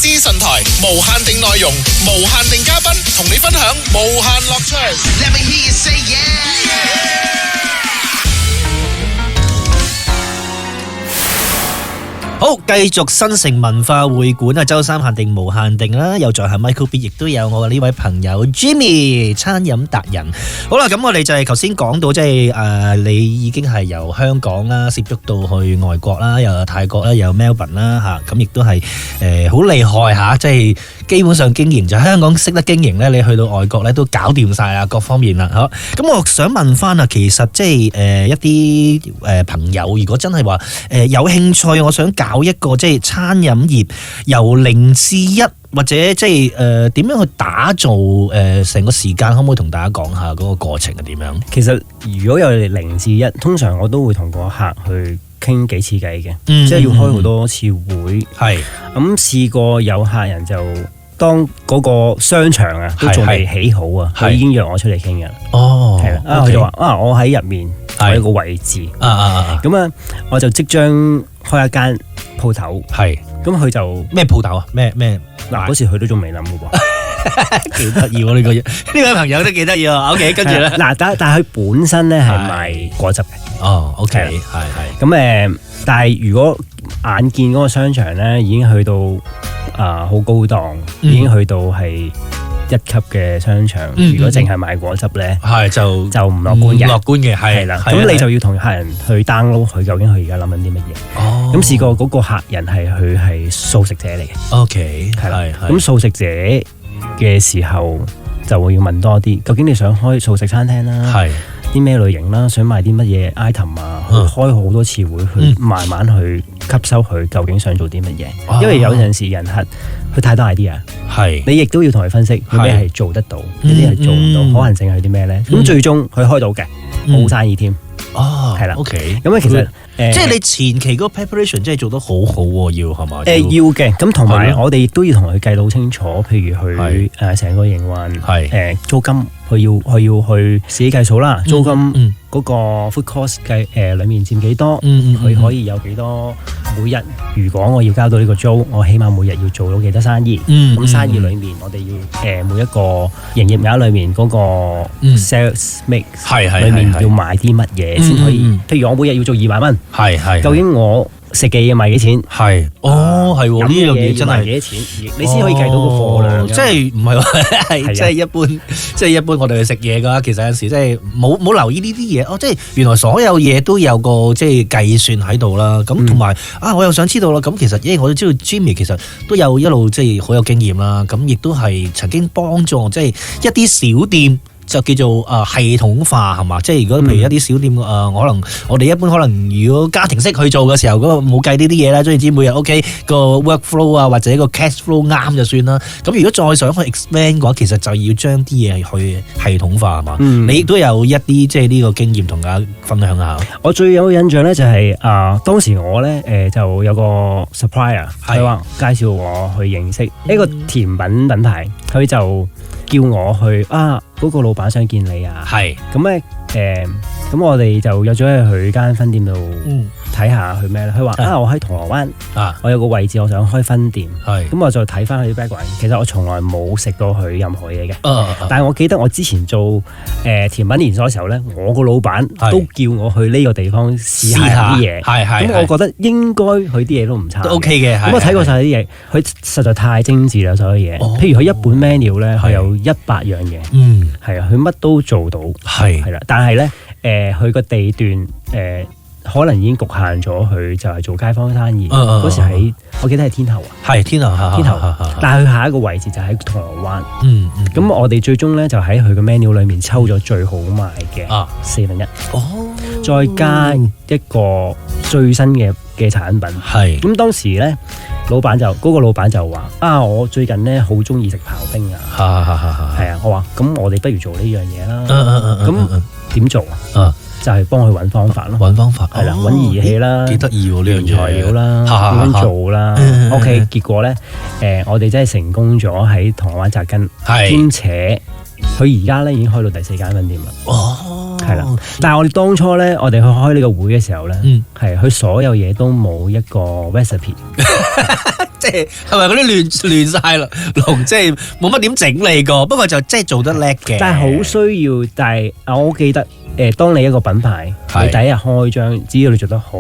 資訊台，無限定內容，無限定嘉賓，同你分享無限樂趣。Let me hear you say yeah。好，繼續新城文化會館啊，周三限定無限定啦，又在係 Michael B， 亦都有我嘅呢位朋友 Jimmy 餐飲達人。好啦，咁我哋就係頭先講到，即係你已經係由香港啦，涉足到去外國啦，又有泰國啦，又有 Melbourne 啦嚇，咁亦都係好厲害嚇，即係基本上經營就香港識得經營咧，你去到外國咧都搞掂晒啦，各方面啦，好。咁我想問翻啊，其實即係一啲朋友，如果真係話有興趣，我想搞一個即係餐飲業由0至1，或者即係點樣去打造成個時間，可唔可以同大家講下嗰個過程係點樣？其實如果有0至1，通常我都會同個客去傾幾次偈嘅，即係要開好多次會。係咁試過有客人就當嗰個商場啊都仲未起好啊，佢已經約我出嚟傾嘅。哦，係啦，佢就話我喺入面有一個位置，咁啊我就即將開一間鋪頭。係咁佢就咩鋪頭啊？咩嗱嗰時佢都仲未諗嘅喎，幾得意喎呢個呢位朋友都幾得意啊。OK， 跟住咧嗱，但係佢本身咧係賣果汁嘅。哦 ，OK， 係咁但係如果眼見嗰個商場咧已經去到好高檔，已經去到係1級嘅商場，如果淨係賣果汁咧，係就唔樂觀嘅。樂觀嘅係啦，咁你就要同客人去 download 佢究竟佢而家諗緊啲乜嘢。哦，咁試過嗰個客人佢係素食者嚟嘅。OK， 係啦，咁素食者嘅時候就會要問多啲，究竟你想開素食餐廳啦，係啲咩類型啦，想賣啲乜嘢 item 啊，去開好多次會去慢慢去吸收佢究竟想做啲乜嘢。因為有陣時人客佢太多 idea，係你亦都要同佢分析有咩係做得到，有啲係做唔到，可能性係啲咩咧？咁最終佢開到嘅好生意添。哦，係啦 ，OK， 咁其實即係你前期嗰個 preparation 真係做得好好喎，要係嘛？要嘅，咁同埋我哋亦都要同佢計到清楚，譬如佢成個營運租金，佢要去自己計數啦。租金嗰個 food cost 計裡面佔幾多？佢可以有幾多？每日如果我要交到呢個租，我起碼每日要做到幾多生意？咁生意裡面我哋要每一個營業額裡面嗰個 sales mix 裡面要買啲乜嘢先可以？譬如我每日要做2萬蚊，究竟我食嘅嘢賣幾錢？係係喎，呢樣嘢真係幾多錢？你先可以計到個貨量。即係唔係話係即係一般我哋去食嘢㗎，其實有陣時即係冇留意呢啲嘢。即係原來所有嘢都有個即係計算喺度啦。咁同埋我又想知道啦。咁其實因為我都知道 Jimmy 其實都有一路即係好有經驗啦。咁亦都係曾經幫助即係一啲小店。就叫做系統化係嘛？即係如果譬如一啲小店可能我哋一般可能如果家庭式去做嘅時候，嗰個冇計呢啲嘢啦，總之每日 OK 個 workflow 啊或者個 cash flow 啱就算啦。咁如果再想去 expand 嘅話，其實就要將啲嘢去系統化係嘛？你亦都有一啲即係呢個經驗同大家分享下。我最有印象咧就係當時我咧就有個 supplier， 佢話介紹我去認識一個甜品品牌，佢就叫我去嗰個老闆想見你啊，係咁咧咁我哋就約咗去佢間分店度睇下佢咩咧。佢話我喺銅鑼灣我有個位置我想開分店，咁我就睇翻佢啲 background。其實我從來冇食過佢任何嘢嘅，但係我記得我之前做甜品連鎖嘅時候咧，我個老闆都叫我去呢個地方試下啲嘢，咁我覺得應該佢啲嘢都唔差，都 OK 嘅。咁我睇過晒啲嘢，佢實在太精緻啦，所有嘢。譬如佢一本 menu 咧，佢有100樣嘢，係啊，佢乜都做到，係啦。但係咧佢個地段可能已經局限咗，佢就係做街坊生意。嗰時我記得係天后啊，係天后，但係佢下一個位置就喺銅鑼灣。咁我哋最終咧就喺佢個 menu 裏面抽咗最好賣嘅1/4，再加一個最新嘅產品。係咁當時咧，嗰個老闆就話我最近咧好中意食刨冰啊。係啊，我話咁我哋不如做呢樣嘢啦。咁點做啊？就係幫佢揾方法咯，揾方法係啦，揾儀器啦，幾得意喎呢樣嘢，材料啦，點樣做啦。OK， 結果咧我哋真係成功咗喺銅鑼灣扎根，兼且佢而家咧已經開到第4間分店啦。係啦。但係我哋當初咧，我哋去開呢個會嘅時候咧，係佢所有嘢都冇一個 recipe， 即係咪嗰啲亂晒啦？即係冇乜點整理過，不過就即係做得叻嘅。但係好需要，但係我記得當你一個品牌，你第一日開張，只要你做得好，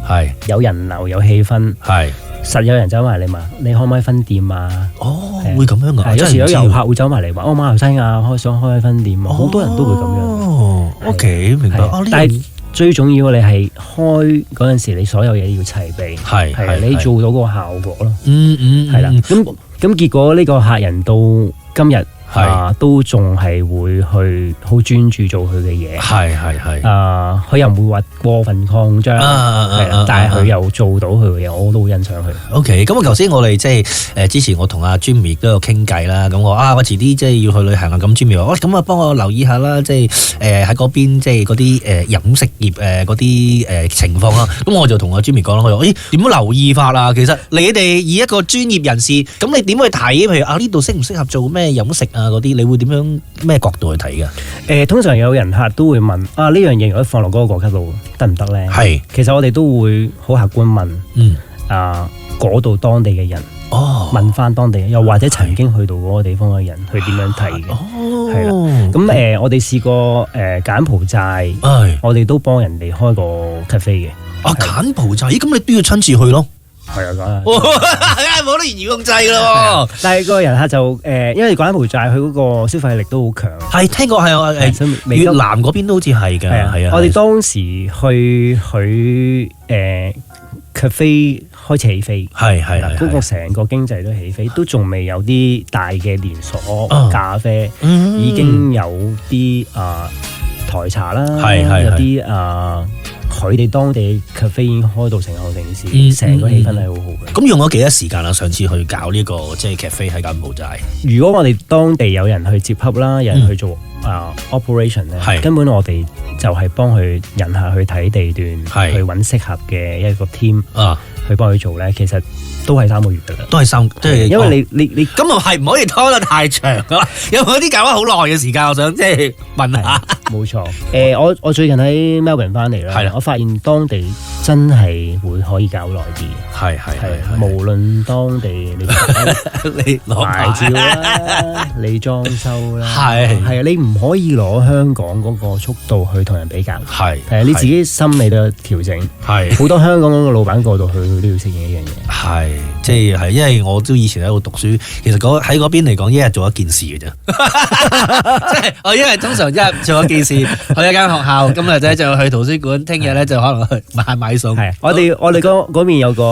係有人流有氣氛，係實有人走埋嚟問你可唔可以分店啊？會咁樣噶？有時有遊客會走埋嚟話，馬來西亞想開分店啊，好多人都會咁樣。OK，明白。但係最重要，你係開嗰陣時，你所有嘢要齊備，係你做到個效果咯。係啦。咁結果呢個客人到今日都仲係會去好專注做佢嘅嘢。係。佢又唔會話過分擴張，但係佢又做到佢嘅嘢，我都好欣賞佢。OK， 咁啊，頭先我哋即係之前我同阿 Jimmy 都有傾偈啦。咁我遲啲即係要去旅行啊。咁 Jimmy 話咁啊，幫我留意下啦，即係喺嗰邊即係嗰啲飲食業嗰啲情況啦。咁我就同阿 Jimmy 講啦，我話點樣留意法啊？其實你哋以一個專業人士，咁你點去睇？譬如呢度適唔適合做咩飲食啊？嗰啲你會點樣咩角度去睇㗎？通常有人客都會問呢樣嘢如果放落嗰個國家度得唔得咧？係，其實我哋都會好客觀問，嗰度當地嘅人，問翻當地人，又或者曾經去到嗰個地方嘅人，去點樣睇嘅？係啦，咁我哋試過柬埔寨，我哋都幫人哋開個 cafe 嘅。柬埔寨，咁你都要親自去咯。係啊，梗係冇得言語控制咯。但係個人客就因為柬埔寨佢嗰個消費力都好強。係聽過係越南嗰邊都好似係㗎。係啊，我哋當時去佢cafe 開始起飛，係嗰個成個經濟都起飛，都仲未有啲大嘅連鎖咖啡，已經有啲台茶啦，有啲佢哋當地咖啡已經開到成個城市，成個氣氛係好好嘅。咁用咗幾多時間啊？上次去搞呢個即係咖啡喺柬埔寨。如果我哋當地有人去接洽啦，有人去做operation 咧，根本我哋就係幫佢引下去睇地段，去揾適合嘅一個 team 去幫佢做咧。其實都係3個月㗎啦，都係即係因為你咁又係唔可以拖得太長㗎啦。有冇啲搞得好耐嘅時間？我想即係問下。冇錯，我最近喺 Melbourne 翻嚟啦，我發現當地真係會可以搞耐啲。係，無論當地你攞牌照啦，你裝修啦，係你唔可以攞香港嗰個速度去同人比較。係你自己心理嘅調整。係好多香港嗰個老闆過到去都要適應一樣嘢。係，即係因為我都以前喺度讀書，其實喺嗰邊嚟講，一日做一件事嘅啫。即係我因為通常一日做一件事，去一間學校，今日咧就去圖書館，聽日咧就可能去買餸。係，我哋嗰邊有個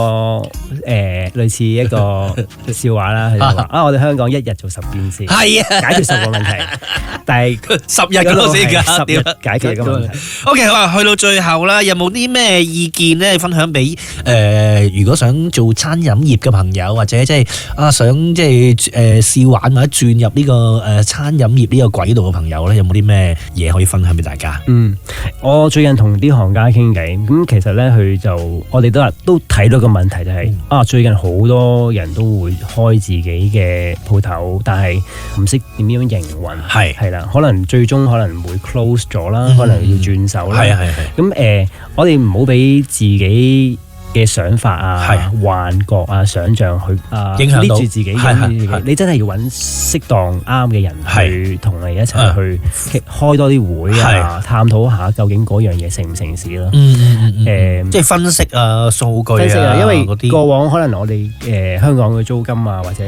類似一個笑話啦，佢就話我哋香港一日做10件事，係啊，解決10個問題，但係10日嗰個時間10日解決個問題。OK， 好啊，去到最後啦，有冇啲咩意見咧分享俾如果想做餐飲業嘅朋友，或者即係想即係試玩或者轉入呢個餐飲業呢個軌道嘅朋友咧，有冇啲咩嘢可以分享俾大家？我最近同啲行家傾偈，咁其實咧我哋都睇到個問題就係最近好多人都會開自己嘅鋪頭，但係唔識點樣營運，係啦，可能最終可能會 close 咗啦，可能要轉手啦。咁我哋唔好俾自己嘅想法幻覺想像去影響到住自己，你真係要揾適當啱嘅人去同你一齊去開多啲會探討下究竟嗰樣嘢成唔成事咯。即係分析數據因為過往可能我哋香港嘅租金或者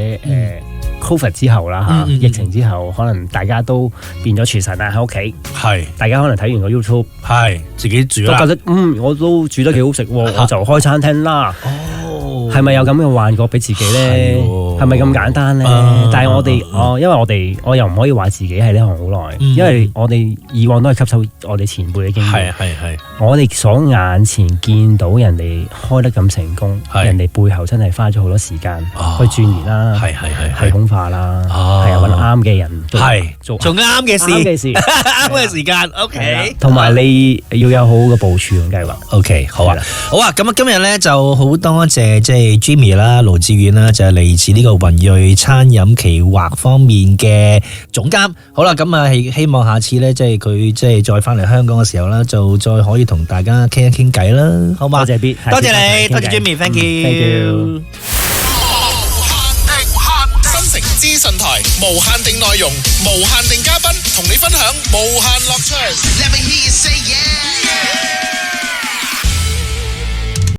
Covid 之後啦疫情之後，可能大家都變咗廚神喺屋企，大家可能睇完個 YouTube， 自己煮啦，都覺得我都煮得幾好食，我就開餐廳啦。係咪有咁嘅幻覺俾自己咧？係咪咁簡單咧？但係我哋因為我又唔可以話自己係呢行好耐，因為我哋以往都係吸收我哋前輩嘅經驗。我哋所眼前見到人哋開得咁成功，人哋背後真係花咗好多時間去鑽研啦，系統化啦，係揾啱嘅人做啱嘅事，啱嘅時間。OK， 同埋你要有好好嘅部署同計劃。OK， 好啊，好啊。咁今日咧就好多謝即係係 Jimmy 啦，盧志遠啦，就係嚟自呢個雲睿餐飲企劃方面嘅總監。好啦，咁啊係希望下次咧，即係佢即係再翻嚟香港嘅時候啦，就再可以同大家傾一傾偈啦，好嘛？多謝 B，多謝你，多謝 Jimmy，thank you。新城資訊台，無限定內容，無限定嘉賓，同你分享無限樂趣。Let me hear you say yeah。